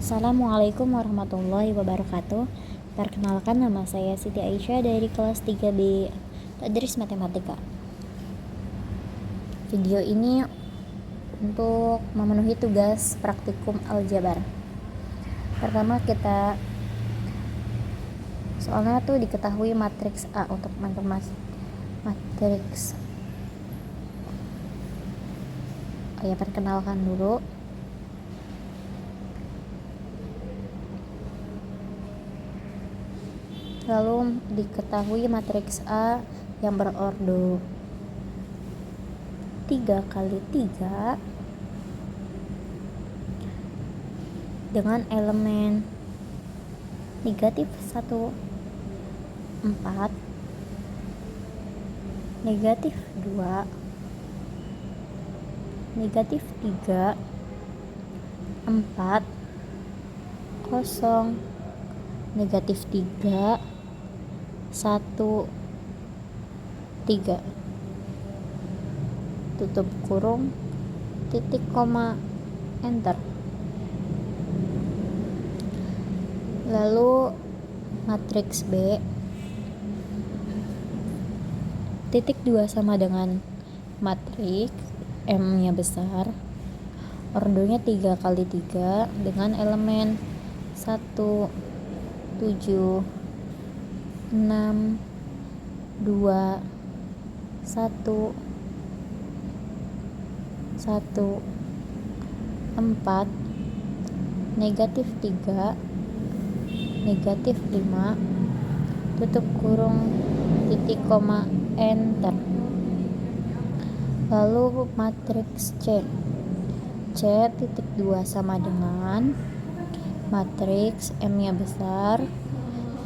Assalamualaikum warahmatullahi wabarakatuh. Perkenalkan, nama saya Siti Aisyah dari kelas 3B Tadris Matematika. Video ini untuk memenuhi tugas praktikum aljabar. Pertama, soalnya tuh diketahui matriks A. Untuk matriks perkenalkan dulu. Lalu diketahui matriks A yang berordo 3 kali 3 dengan elemen negatif 1, 4, negatif 2, negatif 3, 4, 0, negatif 3, 1, 3, tutup kurung, titik koma, enter. Lalu matriks B, titik 2 sama dengan matriks M nya besar, ordonya 3 kali 3 dengan elemen 1, 7, 6, 2, 1, 1, 4, negatif 3, negatif 5, tutup kurung, titik koma, enter. Lalu matriks C, titik 2 sama dengan matriks M nya besar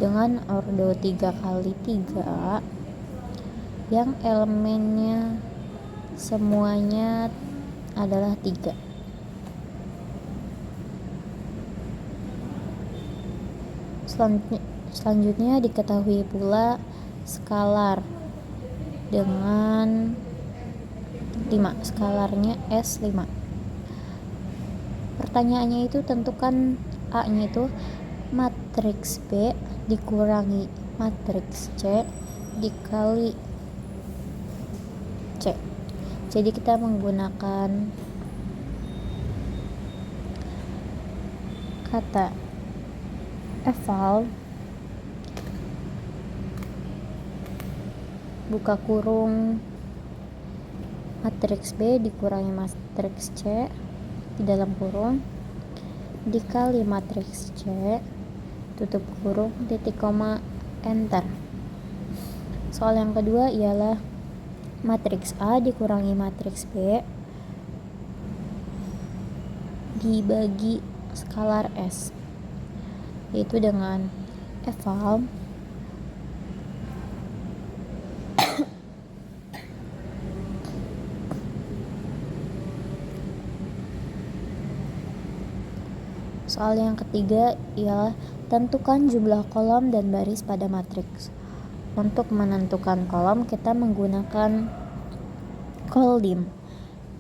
dengan ordo 3 kali 3 yang elemennya semuanya adalah 3. Selanjutnya diketahui pula skalar dengan 5, skalarnya S5. Pertanyaannya itu tentukan A nya itu matriks B dikurangi matriks C dikali C. Jadi kita menggunakan kata eval, buka kurung, matriks B dikurangi matriks C di dalam kurung dikali matriks C, tutup kurung, titik koma, enter. Soal yang kedua ialah matriks A dikurangi matriks B dibagi skalar S, yaitu dengan eval Soal yang ketiga ialah tentukan jumlah kolom dan baris pada matriks. Untuk menentukan kolom kita menggunakan koldim.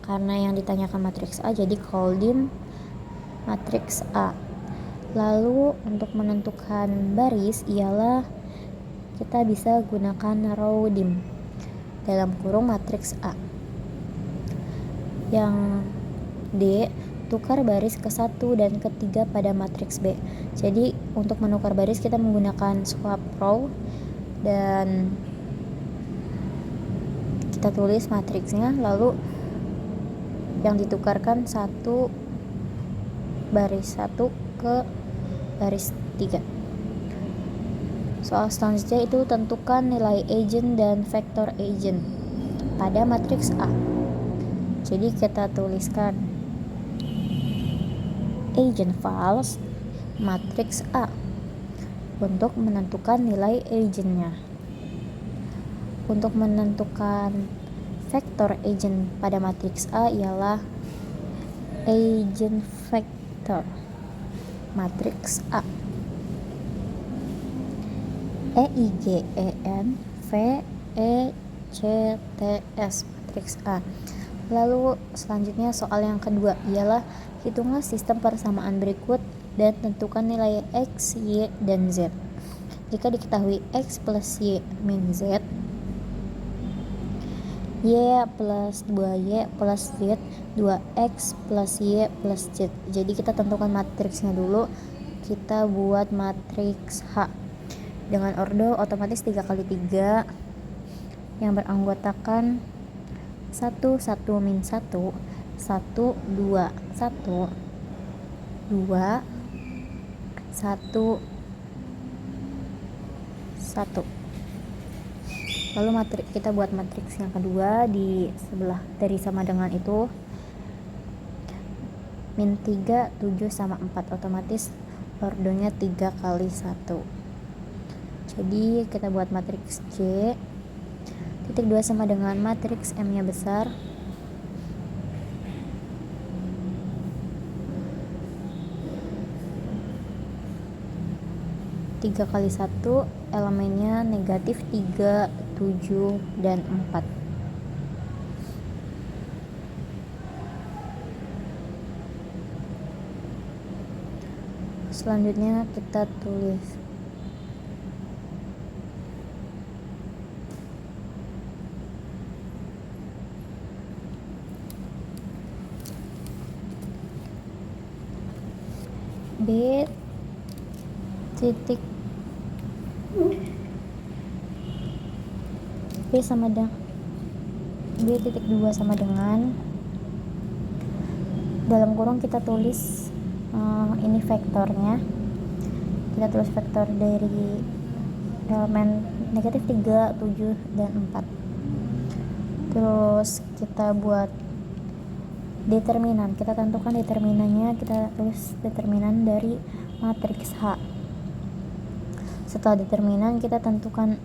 Karena yang ditanyakan matriks A, jadi koldim matriks A. Lalu untuk menentukan baris ialah kita bisa gunakan rowdim dalam kurung matriks A. Yang D, tukar baris ke 1 dan ke 3 pada matriks B. Jadi untuk menukar baris kita menggunakan swap row dan kita tulis matriksnya, lalu yang ditukarkan 1 baris 1 ke baris 3. Soal selanjutnya itu tentukan nilai eigen dan vektor eigen pada matriks A. Jadi kita tuliskan eigenvals matriks A untuk menentukan nilai eigennya. Untuk menentukan vektor eigen pada matriks A ialah eigenvektor matriks A. EIGEN VECTS matriks A. Lalu selanjutnya soal yang kedua ialah hitunglah sistem persamaan berikut dan tentukan nilai X, Y, dan Z. Jika diketahui X plus Y min Z, Y plus 2Y plus Z, 2X plus Y plus Z. Jadi kita tentukan matriksnya dulu. Kita buat matriks H dengan ordo otomatis 3 kali 3 yang beranggotakan 1, 1 min 1, 1, 2, 1, 2, 1, 1. Lalu kita buat matriks yang kedua di sebelah dari sama dengan itu, min 3, 7 sama 4, otomatis ordonya 3 kali 1. Jadi kita buat matriks C, titik 2 sama dengan matriks M nya besar, tiga kali 1, elemennya negatif 3, 7, dan 4. Selanjutnya kita tulis B titik B sama dengan B titik 2 sama dengan, dalam kurung kita tulis ini vektornya, kita tulis vektor dari elemen negatif 3, 7, dan 4. Terus kita buat determinan, kita tentukan determinannya, kita tulis determinan dari matriks H. Setelah determinan kita tentukan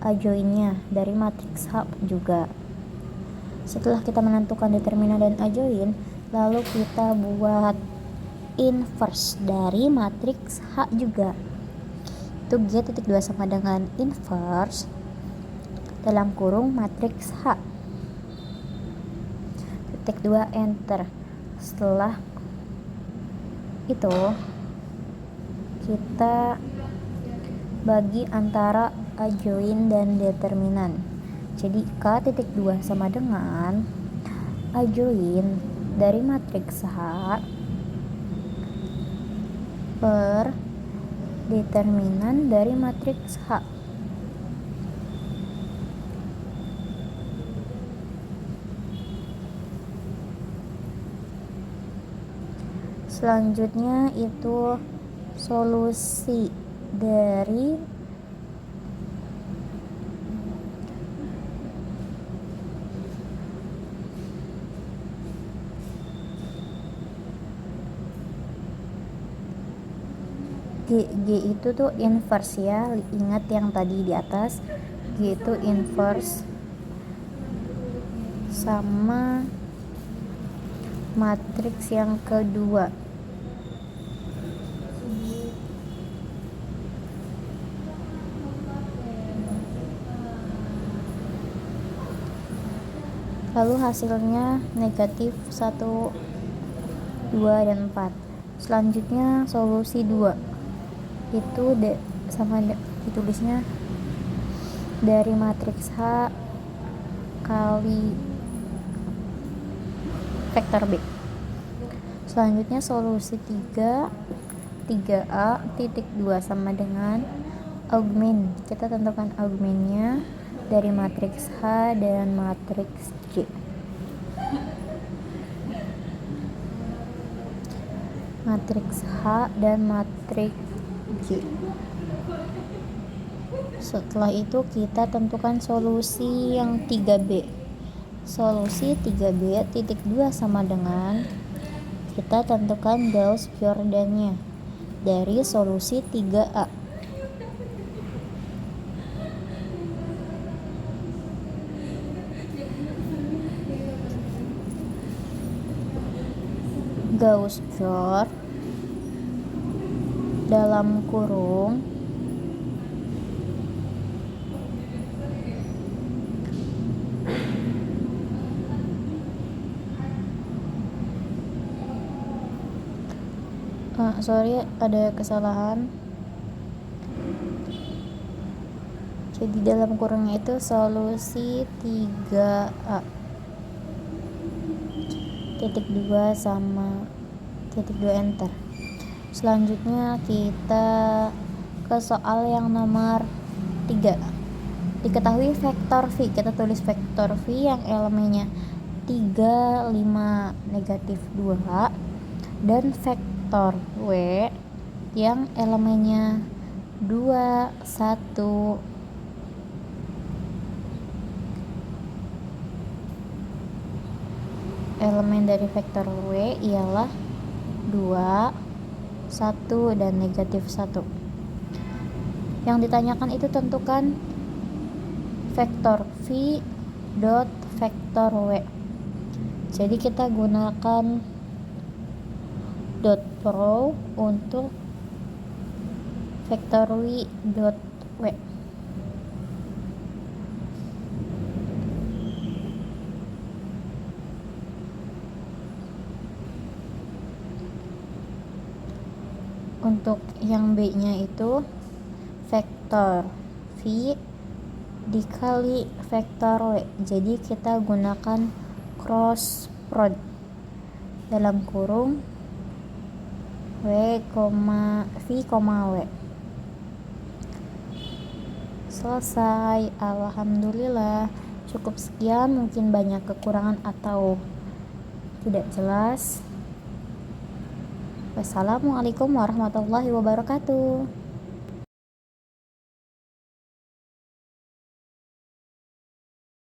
adjoinnya dari matriks H juga. Setelah kita menentukan determinan dan adjoin, lalu kita buat inverse dari matriks H juga. Itu G titik 2 sama dengan inverse dalam kurung matriks H. Titik 2 enter. Setelah itu kita bagi antara adjoin dan determinan. Jadi K titik 2 sama dengan adjoin dari matriks H per determinan dari matriks H. Selanjutnya itu solusi dari G itu tuh inverse ya, ingat yang tadi di atas, G itu inverse sama matriks yang kedua. Lalu hasilnya negatif 1, 2, dan 4. Selanjutnya solusi 2 itu ditulisnya dari matriks H kali vektor B. Selanjutnya solusi 3, 3A titik 2 sama dengan augmen. Kita tentukan augmennya dari matriks H dan matriks J. Matriks H dan matriks J. Setelah itu kita tentukan solusi yang 3B. Solusi 3B titik 2 sama dengan, kita tentukan Gauss-Jordan-nya dari solusi 3A. Gauss-Jordan dalam kurung Sorry, ada kesalahan. Jadi dalam kurungnya itu solusi 3A titik 2 sama titik 2 enter. Selanjutnya kita ke soal yang nomor 3. Diketahui vektor V, kita tulis vektor V yang elemennya 3, 5, negatif 2, dan vektor W yang elemennya 2, 1, elemen dari vektor W ialah 2, 1, dan negatif 1. Yang ditanyakan itu tentukan vektor V dot vektor W. Jadi kita gunakan dot pro untuk vektor V dot W. Untuk yang B-nya itu vektor V dikali vektor W. Jadi kita gunakan cross product dalam kurung V, V, W. Selesai. Alhamdulillah. Cukup sekian, mungkin banyak kekurangan atau tidak jelas. Wassalamualaikum warahmatullahi wabarakatuh.